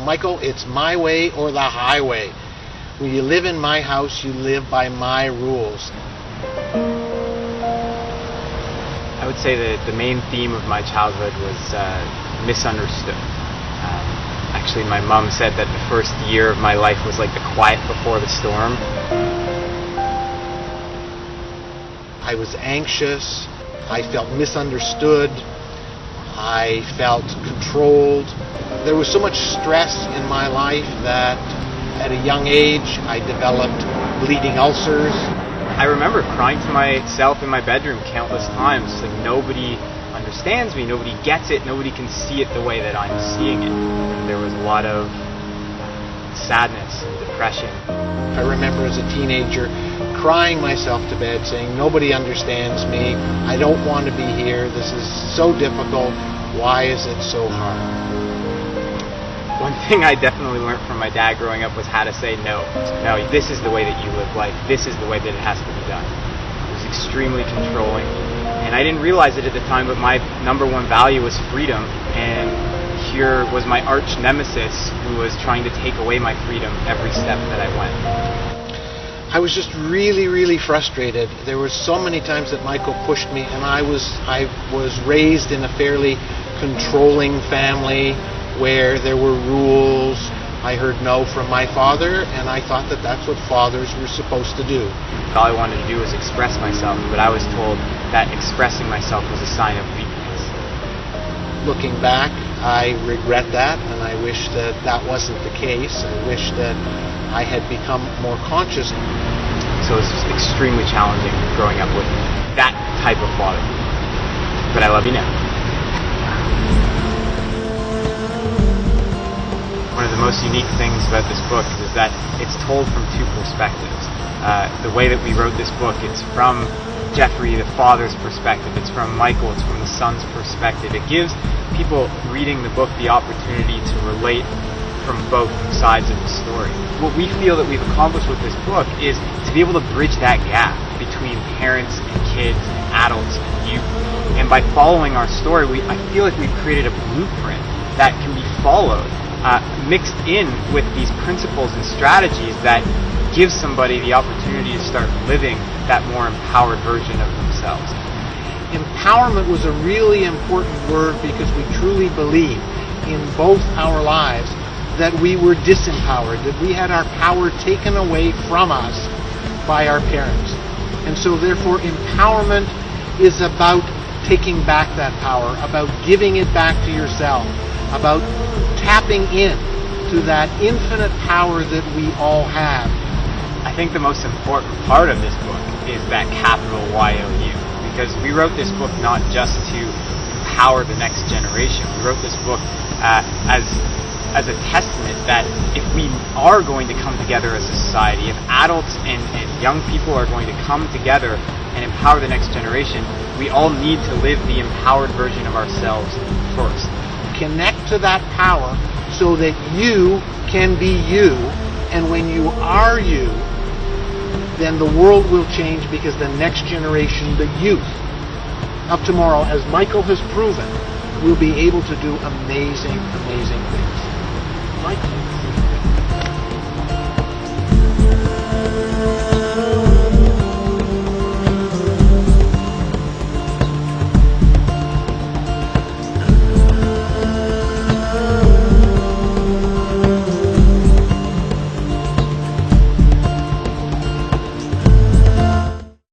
Michael, it's my way or the highway. When you live in my house, you live by my rules. I would say that the main theme of my childhood was misunderstood. Actually, my mom said that the first year of my life was like the quiet before the storm. I was anxious. I felt misunderstood. I felt controlled. There was so much stress in my life that at a young age I developed bleeding ulcers. I remember crying to myself in my bedroom countless times. Like, nobody understands me, nobody gets it, nobody can see it the way that I'm seeing it. And there was a lot of sadness and depression. I remember as a teenager crying myself to bed saying, nobody understands me, I don't want to be here, this is so difficult, why is it so hard? One thing I definitely learned from my dad growing up was how to say no. No, this is the way that you live life, this is the way that it has to be done. It was extremely controlling, and I didn't realize it at the time, but my number one value was freedom, and here was my arch nemesis who was trying to take away my freedom every step that I went. I was just really frustrated. There were so many times that Michael pushed me, and I was raised in a fairly controlling family where there were rules. I heard no from my father, and I thought that that's what fathers were supposed to do. All I wanted to do was express myself, but I was told that expressing myself was a sign of weakness. Looking back, I regret that, and I wish that that wasn't the case. I wish that I had become more conscious. So it was just extremely challenging growing up with that type of father. But I love you now. One of the most unique things about this book is that it's told from two perspectives. The way that we wrote this book, it's from Jeffrey, the father's perspective. It's from Michael, it's from the son's perspective. It gives people reading the book the opportunity to relate from both sides of the story. What we feel that we've accomplished with this book is to be able to bridge that gap between parents and kids and adults and youth. And by following our story, I feel like we've created a blueprint that can be followed, mixed in with these principles and strategies that give somebody the opportunity to start living that more empowered version of themselves. Empowerment was a really important word because we truly believe in both our lives that we were disempowered, that we had our power taken away from us by our parents. And so therefore empowerment is about taking back that power, about giving it back to yourself, about tapping in to that infinite power that we all have. I think the most important part of this book is that capital Y-O-U, because we wrote this book not just to empower the next generation. We wrote this book as a testament that if we are going to come together as a society, if adults and young people are going to come together and empower the next generation, we all need to live the empowered version of ourselves first. Connect to that power so that you can be you, and when you are you, then the world will change because the next generation, the youth of tomorrow, as Michael has proven, will be able to do amazing things. Michael.